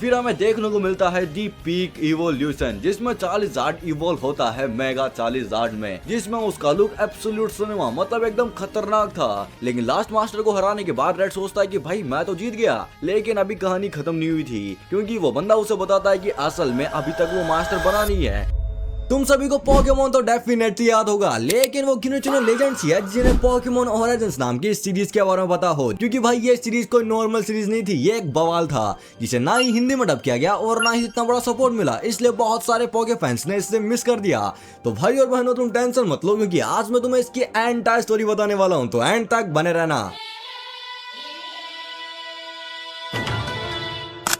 फिर हमें देखने को मिलता है दी पीक इवोल्यूशन, जिसमें चार्लिजार्ड इवोल्व होता है मेगा चार्लिजार्ड में, जिसमें उसका लुक एब्सोल्यूट सिनेमा मतलब एकदम खतरनाक था। लेकिन लास्ट मास्टर को हराने के बाद रेड सोचता है कि भाई मैं तो जीत गया, लेकिन अभी कहानी खत्म नहीं हुई थी, क्योंकि वो बंदा उसे बताता है कि असल में अभी तक वो मास्टर बना नहीं है। तुम सभी को पोकेमोन तो डेफिनेटली याद होगा, लेकिन वो गिने चुने लेजेंड्स ही है जिन्हें पोकेमोन ओरिजिन्स नाम की इस सीरीज के बारे में पता हो, क्योंकि भाई ये सीरीज कोई नॉर्मल सीरीज नहीं थी, ये एक बवाल था जिसे ना ही हिंदी में डब किया गया और ना ही इतना बड़ा सपोर्ट मिला, इसलिए बहुत सारे पोके फैंस ने इसे मिस कर दिया। तो भाई और बहनों तुम टेंशन मत लो, क्योंकि आज मैं तुम्हें इसकी एंटायर स्टोरी बताने वाला हूँ, तो एंड तक बने रहना।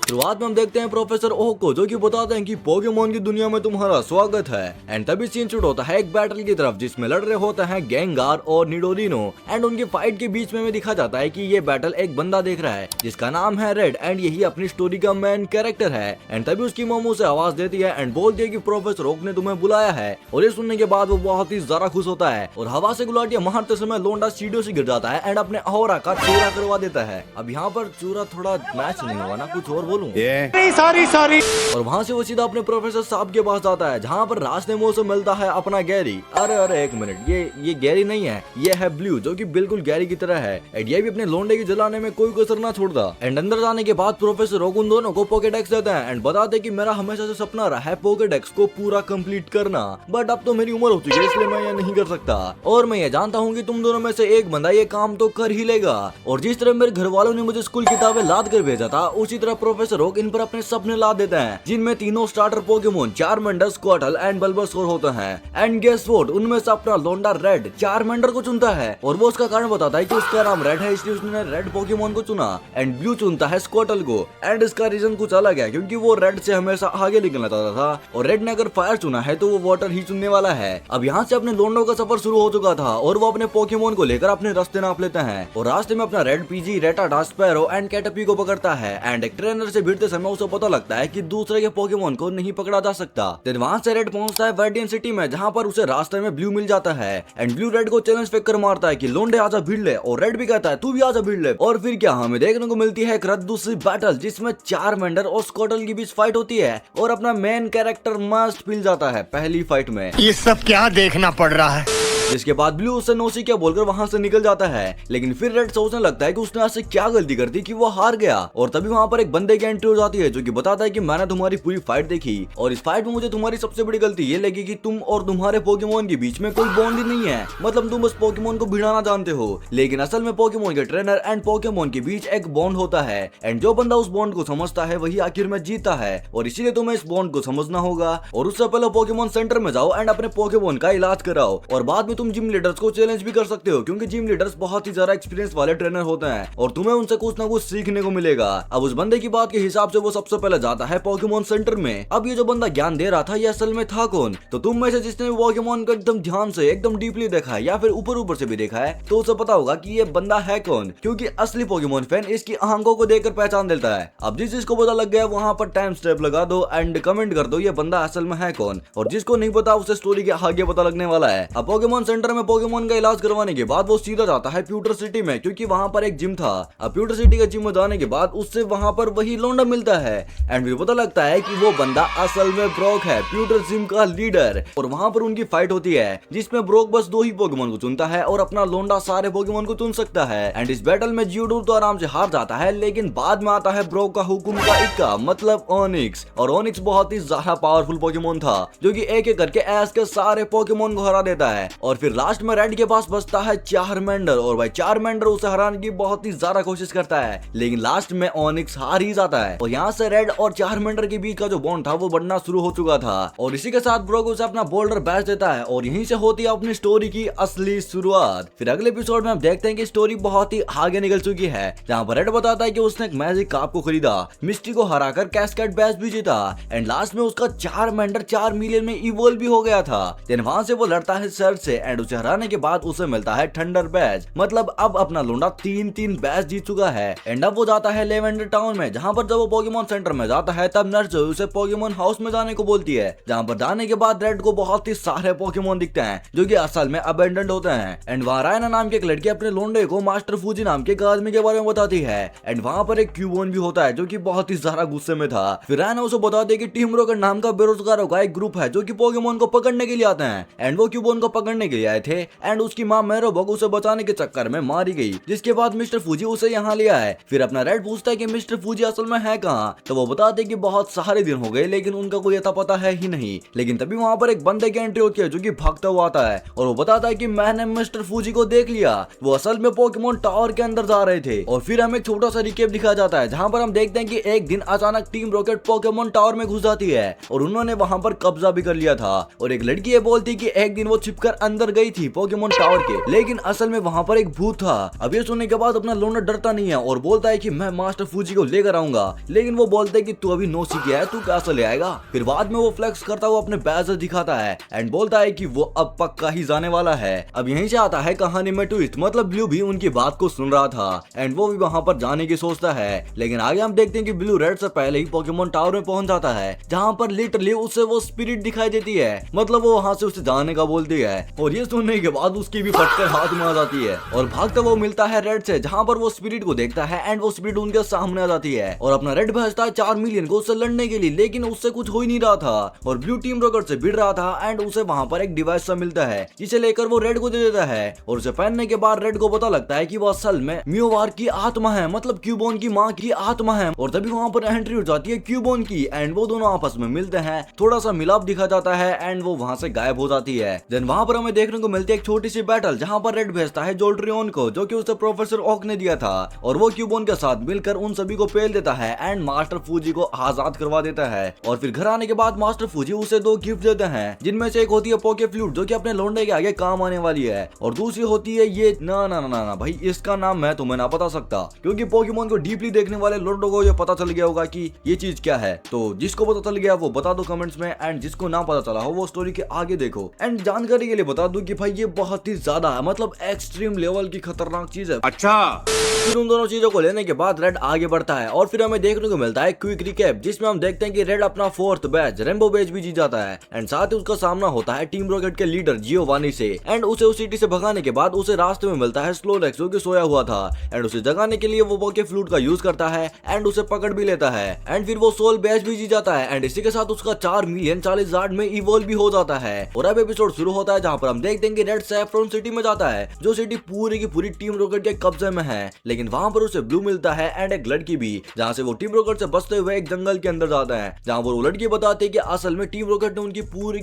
शुरुआत में हम देखते हैं प्रोफेसर ओक को, जो कि बताते हैं कि पोकेमोन की दुनिया में तुम्हारा स्वागत है। एंड तभी सीन शूट होता है एक बैटल की तरफ, जिसमें लड़ रहे होते हैं गेंगार और निडोलिनो। एंड उनकी फाइट के बीच में दिखा जाता है कि ये बैटल एक बंदा देख रहा है जिसका नाम है रेड, एंड यही अपनी स्टोरी का मेन कैरेक्टर है। एंड तभी उसकी मोमो से आवाज देती है एंड बोलती है कि प्रोफेसर ओक ने तुम्हें बुलाया है। और ये सुनने के बाद वो बहुत ही ज्यादा खुश होता है और हवा से गुलाटियां मारते समय लोंडा सीढ़ियों से गिर जाता है एंड अपने ऑरा का चूरा करवा देता है। अब यहाँ पर चूरा थोड़ा मैच नहीं हुआ ना, कुछ और सॉरी। और वहाँ से वो सीधा अपने प्रोफेसर साहब के पास जाता है, जहाँ पर रास्ते में उसे मिलता है अपना गैरी। अरे एक मिनट, ये गैरी नहीं है, ये है ब्लू, जो कि बिल्कुल गैरी की तरह है। एंड ये भी अपने लोंडे की जलाने में कोई कसर ना छोड़ता। एंड अंदर जाने के बाद प्रोफेसर ओक उन दोनों को पोकेडेक्स देते हैं एंड बताते हैं कि मेरा हमेशा से सपना रहा है पोकेडेक्स को पूरा कंप्लीट करना, बट अब तो मेरी उम्र हो चुकी है, इसलिए मैं ये नहीं कर सकता। और मैं ये जानता हूँ कि तुम दोनों में से एक बंदा ये काम तो कर ही लेगा। और जिस तरह मेरे घर वालों ने मुझे स्कूल किताबें लाद कर भेजा था, उसी तरह प्रोफेसर ओक इन पर अपने सपने ला देते हैं, जिनमें तीनों starter Pokemon Charmander, Squirtle and Bulbasaur होते हैं। एंड गेस व्हाट, उनमें से अपना लोंडा रेड चारमेंडर को चुनता है और वो उसका कारण बताता है कि उसका नाम रेड है, इसलिए उसने रेड पोकेमोन को चुना। एंड ब्लू चुनता है स्क्वाटल को, एंड इसका रीजन कुछ अलग है, क्योंकि वो रेड से हमेशा आगे निकलना चाहता था और रेड ने अगर फायर चुना है तो वो वाटर ही चुनने वाला है। अब यहाँ से अपने लोंडो का सफर शुरू हो चुका था और वो अपने पोकेमोन को लेकर अपने रास्ते नाप लेते हैं और रास्ते में अपना red, PG, रेटाटा, sparrow and Caterpie को पकड़ता है। एंड एक ट्रेनर से भिड़ते समय उसे पता लगता है कि दूसरे के पोकेमोन को नहीं पकड़ा जा सकता। फिर वहाँ से रेड पहुंचता है वर्डियन सिटी में, जहाँ पर उसे रास्ते में ब्लू मिल जाता है। एंड ब्लू रेड को चैलेंज फेंक कर मारता है कि लोंडे आजा भिड़ ले, और रेड भी कहता है तू भी आजा भिड़ ले। और फिर क्या हमें देखने को मिलती है एक रद्दू सी बैटल, जिसमें चारमेंडर और स्क्वाटल के बीच फाइट होती है और अपना मेन कैरेक्टर मस्ट पिल जाता है पहली फाइट में। ये सब क्या देखना पड़ रहा है। जिसके बाद ब्लू उससे नोसी क्या बोलकर वहां से निकल जाता है, लेकिन फिर रेड सोचने लगता है कि उसने ऐसे क्या गलती कर दी कि वो हार गया। और तभी वहां पर एक बंदे की एंट्री हो जाती है, जो कि बताता है कि मैंने तुम्हारी पूरी फाइट देखी और इस फाइट में मुझे तुम्हारी सबसे बड़ी गलती ये लगी कि तुम और तुम्हारे पोकेमोन के बीच में कोई बॉन्ड ही नहीं है, मतलब तुम बस पोकेमोन को भिड़ाना जानते हो, लेकिन असल में पोकेमोन के ट्रेनर एंड पोकेमोन के बीच एक बॉन्ड होता है। एंड जो बंदा उस बॉन्ड को समझता है वही आखिर में जीता है, और इसीलिए तुम्हें इस बॉन्ड को समझना होगा। और उससे पहले पोकेमोन सेंटर में जाओ एंड अपने पोकेमोन का इलाज कराओ, और बाद में तुम जिम लीडर्स को चैलेंज भी कर सकते हो, क्योंकि जिम लीडर्स बहुत ही ज्यादा एक्सपीरियंस वाले ट्रेनर होते हैं और तुम्हें उनसे कुछ ना कुछ सीखने को मिलेगा। अब उस बंदे की बात के हिसाब से वो सबसे पहले जाता है पोकेमोन सेंटर में। अब ये जो बंदा ज्ञान दे रहा था ये असल में था कौन? तो तुम में से जिसने पोकेमोन को एकदम ध्यान से, एकदम डीपली देखा है या फिर ऊपर से भी देखा है, तो उसे पता होगा कि ये बंदा है कौन, क्योंकि असली पोकेमोन फैन इसकी आंखों को देखकर पहचान देता है। अब जिसको पता लग गया वहां पर टाइम स्टैम्प लगा दो एंड कमेंट कर दो ये बंदा असल में है कौन, और जिसको नहीं पता उसे स्टोरी के आगे पता लगने वाला है। अब पोकेमोन सेंटर में पोकेमोन का इलाज करवाने के बाद वो सीधा जाता है प्यूटर सिटी में, क्योंकि वहां पर एक जिम था। अब प्यूटर सिटी के जिम में जाने के बाद उससे वहां पर वही लोंडा मिलता है एंड फिर पता लगता है कि वो बंदा असल में ब्रोक है, प्यूटर जिम का लीडर। और वहां पर उनकी फाइट होती है, जिसमें ब्रोक बस 2 ही पोकेमोन को चुनता है और अपना लोंडा सारे पोकेमोन को चुन सकता है। एंड इस बैटल में जियोडूर तो आराम से हार जाता है, लेकिन बाद में आता है ब्रोक का हुकुम का इक्का, मतलब ओनिक्स। और ओनिक्स बहुत ही ज्यादा पावरफुल पोकेमोन था, जो कि एक एक करके एस के सारे पोकेमोन को हरा देता है। और फिर लास्ट में रेड के पास बचता है चारमेंडर, और भाई चारमेंडर उसे हराने की बहुत ही ज्यादा कोशिश करता है, लेकिन लास्ट में ओनिक्स हार ही जाता है। और यहाँ से रेड और चारमेंडर के बीच का जो बॉन्ड था वो बढ़ना शुरू हो चुका था, और इसी के साथ ब्रोक उसे अपना बोल्डर बेच देता है, और यहीं से होती है अपनी स्टोरी की असली शुरुआत। फिर अगले एपिसोड में हम देखते हैं कि स्टोरी बहुत ही आगे निकल चुकी है, जहाँ पर रेड बताता है कि उसने एक मैजिक कार्प को खरीदा, मिस्टी को हराकर कैस्केड बैच भी जीता, एंड लास्ट में उसका चारमेंडर 4 मिलियन में इवोल्व भी हो गया था। देन वहां से वो लड़ता है सर्च से एंड उसे हराने के बाद उसे मिलता है थंडर बैज। मतलब अब अपना लोंडा 3 बैज जीत चुका है। एंड अब वो जाता है लेवेंडर टाउन में, जहाँ पर जब वो पोकेमॉन सेंटर में जाता है तब नर्स जो उसे पोकेमॉन हाउस में जाने को बोलती है, जहाँ पर जाने के बाद रेड को बहुत ही सारे पोकेमॉन दिखते हैं जो कि असल में अबेंडन्ड होते हैं। एंड वहाँ रायना नाम के एक लड़की अपने लोंडे को मास्टर फूजी नाम के आदमी के बारे में बताती है। एंड वहाँ पर एक क्यूबोन भी होता है जो कि बहुत ही ज्यादा गुस्से में था। फिर रायना उसे बताती है कि टीम रॉकेट नाम का बेरोजगारों का एक ग्रुप है जो कि पोकेमॉन को पकड़ने के लिए आते हैं। एंड वो क्यूबोन को पकड़ने के लिए आए थे एंड उसकी माँ मेरोबग उसे बचाने के चक्कर में मारी गई, जिसके बाद मिस्टर फूजी उसे यहाँ ले आए। फिर अपना रेड पूछता है कि मिस्टर फूजी असल में है कहाँ, तो वो बताते कि बहुत सारे दिन हो गए लेकिन उनका कोई अता पता है ही नहीं। लेकिन तभी वहाँ पर एक बंदे की एंट्री होती है जो कि भागता हुआ आता है और वो बताता है कि मैंने मिस्टर फूजी को देख लिया, वो असल में पोकेमॉन टावर के अंदर जा रहे थे। और फिर हमें एक छोटा सा रिकेप दिखाया जाता है जहाँ पर हम देखते हैं कि एक दिन अचानक टीम रॉकेट पोकेमॉन टावर में घुस जाती है और उन्होंने वहाँ पर कब्जा भी कर लिया था। और एक लड़की ये बोलती कि एक दिन वो छिपकर अंदर गई थी पोकेमॉन टावर के, लेकिन असल में वहाँ पर एक भूत था। अब ये सुनने के बाद अपना लोना डरता नहीं है और बोलता है कि मैं मास्टर फूजी को लेकर आऊंगा, लेकिन वो बोलते हैं कि तू अभी नो सीखा है, तू कैसे ले आएगा। फिर बाद में वो फ्लेक्स करता हुआ अपने बैज दिखाता है एंड बोलता है कि वो अब पक्का ही जाने वाला है। अब यहीं से आता है कहानी में ट्विस्ट, मतलब ब्लू भी उनकी बात को सुन रहा था एंड वो भी वहाँ पर जाने की सोचता है। लेकिन आगे हम देखते हैं कि ब्लू रेड से पहले ही पोकेमॉन टावर में पहुंच जाता है, जहाँ पर लिटरली उसे वो स्पिरिट दिखाई देती है, मतलब वो वहाँ से उसे जाने का बोलती है। और ये सुनने के बाद उसकी भी फटकर हाथ में आ जाती है और भागता वो मिलता है रेड से, जहाँ पर वो स्पिरिट को देखता है एंड वो स्पिरिट उनके सामने आ जाती है और अपना रेड भेजता है 4 मिलियन को उससे लड़ने के लिए, लेकिन उससे कुछ हो ही नहीं रहा था और ब्लू टीम रॉकेट से भिड़ रहा था एंड उसे वहाँ पर एक डिवाइस सा मिलता है जिसे लेकर वो रेड को दे देता है। और उसे पहनने के बाद रेड को पता लगता है कि वो असल में म्यूवार की आत्मा है, मतलब क्यूबोन की माँ की आत्मा है। और तभी वहाँ पर एंट्री हो जाती है क्यूबोन की एंड वो दोनों आपस में मिलते हैं, थोड़ा सा मिलाप दिखा जाता है एंड वो वहाँ से गायब हो जाती है। देन वहाँ पर हमें देखने को मिलती है एक छोटी सी बैटल, जहाँ पर रेड भेजता है जोल्ट्रियन को जो कि उसे प्रोफेसर ओक ने दिया था और वो क्यूबोन के साथ मिलकर उन सभी को पेल देता है एंड मास्टर फूजी को आजाद करवा देता है। और फिर घर आने के बाद मास्टर फूजी उसे 2 गिफ्ट देते हैं, जिनमें से एक होती है पोके फ्लूट जो कि अपने लौंडे के आगे काम आने वाली है और दूसरी होती है ये ना ना ना ना भाई, इसका नाम मैं तुम्हें ना बता सकता क्योंकि पोकेमॉन को डीपली देखने वाले लोगों को ये पता चल गया होगा कि ये चीज क्या है। तो जिसको पता चल गया वो बता दो कमेंट्स में एंड जिसको ना पता चला हो वो स्टोरी के आगे देखो। एंड जानकारी के लिए बता दूं कि भाई ये बहुत ही ज्यादा मतलब एक्सट्रीम लेवल की खतरनाक चीज है। अच्छा, फिर उन दोनों चीजों को लेने के बाद रेड आगे बढ़ता है और फिर हमें देखने को मिलता है क्विक रिकैप, जिसमें हम देखते हैं कि रेड अपना 4th बैच रेनबो बैच भी जीत जाता है एंड साथ ही उसका सामना होता है टीम रॉकेट के लीडर जियोवानी से एंड उसे उस सिटी से भगाने के बाद उसे रास्ते में मिलता है स्लोलेक्स जो कि सोया हुआ था एंड उसे जगाने के लिए वो पोके फ्लूट का यूज करता है एंड उसे पकड़ भी लेता है एंड फिर वो सोल बैच भी जीत जाता है एंड इसी के साथ उसका 4 मिलियन 40,000 में इवॉल्व भी हो जाता है। और अब एपिसोड शुरू होता है जहाँ पर हम देखते हैं कि रेड सैफ्रॉन सिटी में जाता है, जो सिटी पूरी की पूरी टीम रॉकेट के कब्जे में है। लेकिन वहाँ पर उसे ब्लू मिलता है एंड एक लड़की भी, जहाँ से वो टीम रॉकेट से बचते हुए एक जंगल के अंदर जाता है, जहाँ वो लड़की बताती है कि असल में टीम रॉकेट ने उनकी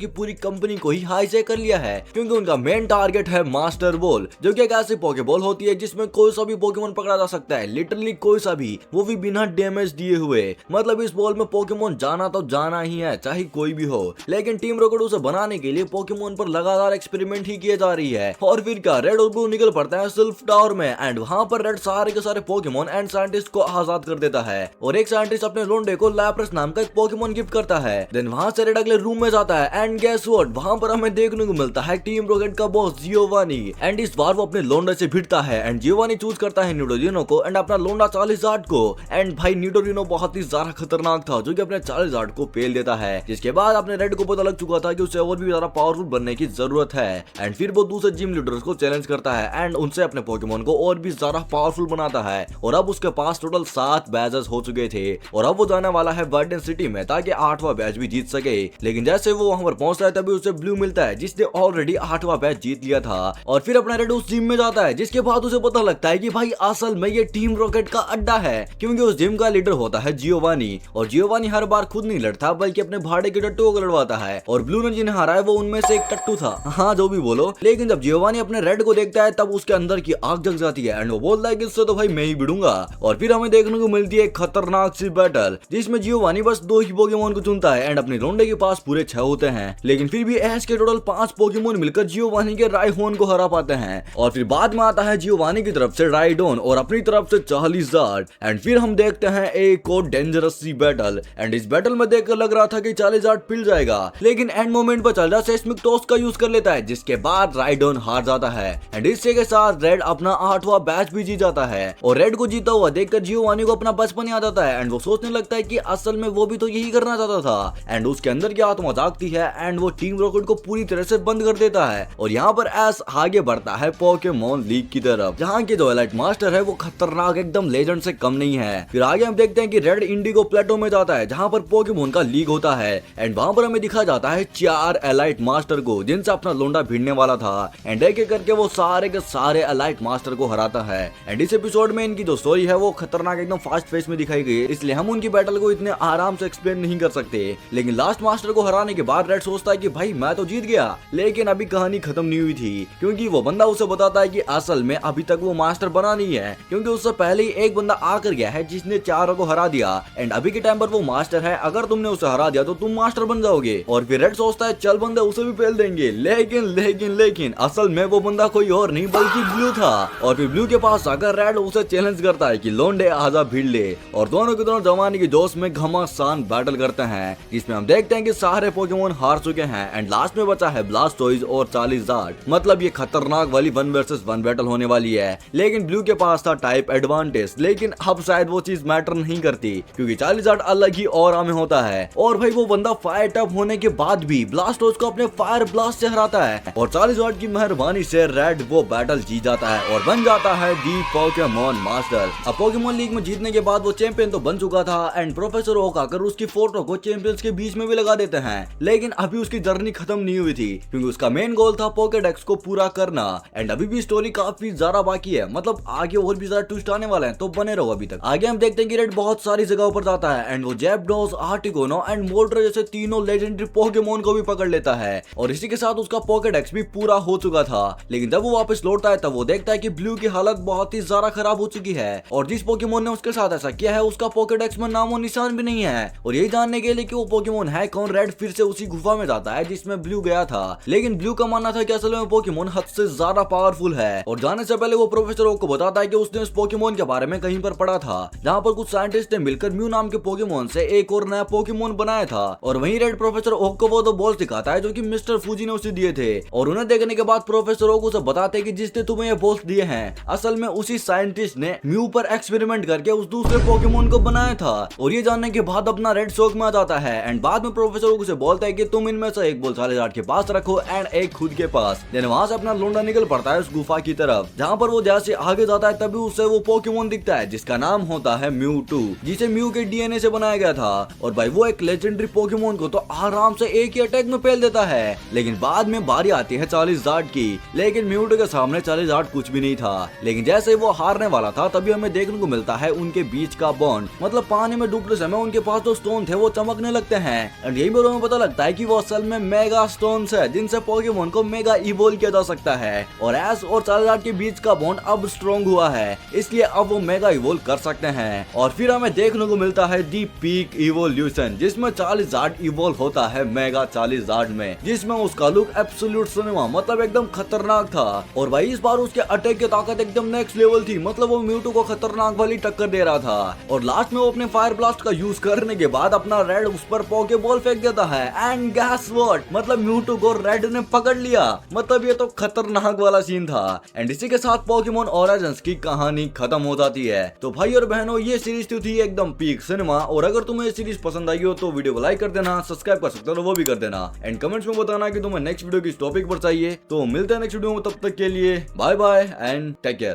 पूरी कंपनी को ही हाईजैक कर लिया है क्योंकि उनका मेन टारगेट है मास्टर बॉल, जो कि एक ऐसी पोकेबॉल होती है जिसमें कोई सा भी पोकेमॉन पकड़ा जा सकता है, लिटरली कोई सा भी, वो भी बिना डैमेज दिए हुए। मतलब इस बॉल में पोकेमॉन जाना तो जाना ही है चाहे कोई भी हो। लेकिन टीम रॉकेट उसे बनाने के लिए पोकेमॉन पर लगातार एक्सपेरिमेंट ही किए जा रही है। और फिर क्या रेड और ब्लू निकल पड़ता है सिल्फ टावर में एंड वहाँ पर रेड सारे के सारे पोकेमॉन एंड साइंटिस्ट को आजाद कर देता है और एक साइंटिस्ट अपने लोंडे को लैप्रस नाम का एक पोकेमॉन गिफ्ट करता है। देन वहाँ से रेड अगले रूम में जाता है एंड गेस व्हाट, वहाँ पर हमें देखने को मिलता है टीम रॉकेट का बॉस जियोवानी एंड इस बार वो अपने लोंडे से भिड़ता है एंड जियोवानी चूज करता है निडोरिनो को एंड अपना लोंडा 40,000 को एंड भाई निडोरिनो बहुत ही ज्यादा खतरनाक था जो कि अपने 40,000 को पेल देता है, जिसके बाद अपने रेड को पता लग चुका था कि उसे और भी ज्यादा पावरफुल बनने की जरूरत है एंड फिर वो दूसरे जिम लीडर्स को चैलेंज करता है एंड उनसे अपने पोकेमॉन को और भी ज्यादा पावरफुल बनाता है। और अब उसके पास टोटल 7 बैजेस हो चुके थे और अब वो जाने वाला है वर्डन सिटी में ताकि 8वां बैच भी जीत सके। लेकिन जैसे वो वहां पर पहुंचता है तभी उसे ब्लू मिलता है जिसने ऑलरेडी 8वां बैच जीत लिया था और फिर अपना रेड उस जिम में जाता है, जिसके बाद उसे पता लगता है कि भाई असल में ये टीम रॉकेट का अड्डा है क्योंकि उस जिम का लीडर होता है जियोवानी और जियोवानी हर बार खुद नहीं लड़ता बल्कि अपने भाड़े के टट्टुओं को लड़वाता है और ब्लू ने जिन्हें हराया वो उनमें से एक टट्टू था, हाँ जो भी बोलो। लेकिन जब जियोवानी अपने रेड को देखता है तब उसके अंदर की आग जग जाती है एंड वो बोलता है कि उससे तो भाई मैं ही भिड़ूंगा। और फिर हमें देखने को मिलती है खतरनाक सी बैटल जिसमें जियोवानी बस 2 ही पोकेमोन को चुनता है एंड अपने लोंडे के पास पूरे 6 होते हैं, लेकिन फिर भी ऐश के टोटल 5 पोकेमोन मिलकर जियोवानी के राइहोन को हरा पाते हैं। और फिर बाद में आता है जियोवानी की तरफ से राइडोन और अपनी तरफ से चालीजार्ड एंड फिर हम देखते हैं एक और डेंजरस सी बैटल एंड इस बैटल में देखकर लग रहा था कि चालीजार्ड पिल जाएगा, लेकिन एंड मोमेंट पर चालीजार्ड सेस्मिक टॉस का यूज कर लेता है जिसके बाद राइडोन हार जाता है एंड इससे के साथ रेड अपना 8वां मैच भी जीत जाता है। और रेड को जीता हुआ देखकर जियोवानी को अपना बचपन याद आता है एंड वो सोचने लगता है कि असल में वो भी तो यही करना चाहता था एंड उसके अंदर की आत्मा जागती है एंड वो टीम रॉकेट को पूरी तरह से बंद कर देता है। और यहाँ पर ऐश आगे बढ़ता है पोकेमोन लीग की तरफ जहाँ की जो एलाइट मास्टर है वो खतरनाक एकदम लेजेंड से कम नहीं है। फिर आगे हम देखते हैं कि रेड इंडिगो प्लेटो में जाता है जहाँ पर पोकेमोन का लीग होता है एंड वहाँ पर हमें दिखा जाता है 4 एलाइट मास्टर को जिनसे अपना लोंडा भिड़ने वाला था एंड एक एक करके वो सारे के सारे एलाइट मास्टर को हराता है एंड इस एपिसोड में इनकी जो स्टोरी है वो खतरनाक एकदम फास्ट फेस में दिखाई गई है, इसलिए हम उनकी बैटल को इतने आराम से एक्सप्लेन नहीं कर सकते। लेकिन लास्ट मास्टर को हराने के बाद रेड सोचता है कि भाई मैं तो जीत गया, लेकिन अभी कहानी खत्म नहीं हुई थी क्योंकि वो बंदा उसे बताता है कि असल में अभी तक वो मास्टर बना नहीं है क्योंकि उससे पहले ही एक बंदा आकर गया है जिसने 4 को हरा दिया एंड अभी के टाइम पर वो मास्टर है, अगर तुमने उसे हरा दिया तो तुम मास्टर बन जाओगे। और फिर रेड सोचता है चल बंदे उसे भी पेल देंगे, लेकिन असल में वो बंदा कोई और नहीं बल्कि ब्लू था। और फिर ब्लू के पास आकर रेड उसे चैलेंज करता है कि लोंडे आजा भिड़ ले और दोनों के दोनों जवानी की जोश में घमासान बैटल करते हैं जिसमें हम देखते हैं कि सारे पोकेमोन हार चुके हैं एंड लास्ट में बचा है ब्लास्टोइज और चालीजार्ड। मतलब ये खतरनाक वाली 1 वर्सेस 1 बैटल होने वाली है, लेकिन ब्लू के पास था टाइप एडवांटेज, लेकिन अब शायद वो चीज मैटर नहीं करती क्योंकि चालीजार्ड अलग ही ऑरा में होता है। और भाई वो बंदा फायर टफ होने के बाद भी ब्लास्टोइज को अपने फायर ब्लास्ट से हराता है और चालीजार्ड की मेहरबानी से रेड वो बैटल जीत जाता है और बन जाता है दी पोकेमोन मास्टर। अब पोकेमोन लीग में जीतने के बाद वो चैंपियन तो बन चुका था एंड प्रोफेसर ओक आकर उसकी फोटो को चैंपियंस के बीच में भी लगा देते हैं, लेकिन अभी उसकी जर्नी खत्म नहीं हुई थी क्योंकि उसका मेन गोल था पोकेडेक्स को पूरा करना एंड अभी भी स्टोरी काफी ज्यादा बाकी है, मतलब आगे और भी ज्यादा ट्विस्ट आने वाले हैं, तो बने रहो अभी तक। आगे हम देखते हैं कि रेड बहुत सारी जगहों पर जाता है एंड वो जैप्डोस, आर्टिगोनो एंड मोल्ड्रे जैसे तीनों लेजेंडरी पोकेमोन को भी पकड़ लेता है और इसी के साथ उसका पोकेडेक्स भी पूरा हो चुका था। लेकिन जब वो वापस लौटता है तब वो देखता है कि ब्लू की हालत बहुत ही ज्यादा खराब हो चुकी है और जिस पोकेमोन ने उसके साथ ऐसा किया है उसका पोकेडेक्स में नामो निशान भी नहीं है। और यही जानने के लिए कि वो पोकेमोन है कौन, रेड फिर से उसी गुफा में जाता है जिसमें ब्लू गया था, लेकिन ब्लू का मानना था कि असल में पोकेमोन हद से ज्यादा पावरफुल है और जाने से पहले वो प्रोफेसर ओक को बताता है कि उसने उस पोकेमोन के बारे में कहीं पर पढ़ा था जहाँ पर कुछ साइंटिस्ट ने मिलकर म्यू नाम के पोकेमोन से एक और नया पोकेमोन बनाया था। और वहीं रेड प्रोफेसर ओक को वो दो बॉल सिखाता है जो कि मिस्टर फूजी ने उसे दिए थे और उन्हें देखने के बाद प्रोफेसर ओक उसे बताते हैं कि जिसने तुम्हें ये बॉल्स दिए हैं असल में उसी साइंटिस्ट ने म्यू पर एक्सपेरिमेंट करके उस दूसरे पोकेमोन को बनाया था। और ये जानने के बाद अपना रेड शौक में आ जाता है एंड बाद में प्रोफेसर ओक उसे बोलता है कि तुम इनमें से एक बॉल चालीजार्ड के पास रखो एंड एक खुद के पास। देन वहां से अपना लोंडा निकल पड़ता है उस गुफा की तरफ जहाँ पर वो जैसे आगे जाता है तभी उसे वो पोकेमोन दिखता है जिसका नाम होता है म्यूटू, जिसे म्यू के डीएनए से बनाया गया था। और भाई वो एक लेजेंडरी पोकेमोन को तो आराम से एक ही अटैक में पेल देता है, लेकिन बाद में बारी आती है चालीजार्ड की, लेकिन म्यूटू के सामने चालीजार्ड कुछ भी नहीं था। लेकिन जैसे वो हारने वाला था तभी हमें देखने को मिलता है उनके बीच का बॉन्ड, मतलब पानी में डूबते समय उनके पास जो स्टोन थे वो चमकने लगते हैं एंड यही मेरे को पता लगता है कि वो असल में मेगा स्टोन्स है जिनसे पोकेमोन को मेगा इवोल्व किया जा सकता है। और ऐश और चालीजार्ड के बीच का बॉन्ड अब स्ट्रॉन्ग हुआ है, इसलिए अब वो मेगा इवोल्व कर सकते हैं। और फिर हमें देखने को मिलता है दी पीक इवोल्यूशन जिसमें चालीजार्ड इवोल्व होता है मेगा चालीजार्ड में, जिसमें उसका लुक एब्सोल्यूट सिनेमा मतलब एकदम खतरनाक था। और भाई इस बार उसके अटैक की ताकत एकदम नेक्स्ट लेवल थी, मतलब वो म्यूटू को खतरनाक वाली टक्कर दे रहा था। और लास्ट में वो अपने फायर ब्लास्ट का यूज करने के बाद अपना रेड उस पर पोके बॉल फेंक देता है एंड गैस व्हाट, मतलब म्यूटू को रेड ने पकड़ लिया। मतलब ये तो खतरनाक वाला सीन था एंड इसी के साथ पोकेमोन ओरिजिन्स की कहानी खत्म हो जाती है। तो भाई और बहनों ये सीरीज थी एकदम पीक सिनेमा, और अगर तुम्हें ये सीरीज पसंद आई हो तो वीडियो को लाइक कर देना, सब्सक्राइब कर सकते हो तो वो भी कर देना एंड कमेंट्स में बताना कि तुम्हें नेक्स्ट वीडियो किस टॉपिक पर चाहिए। तो मिलते हैं नेक्स्ट वीडियो में, तब तक के लिए bye bye and take care.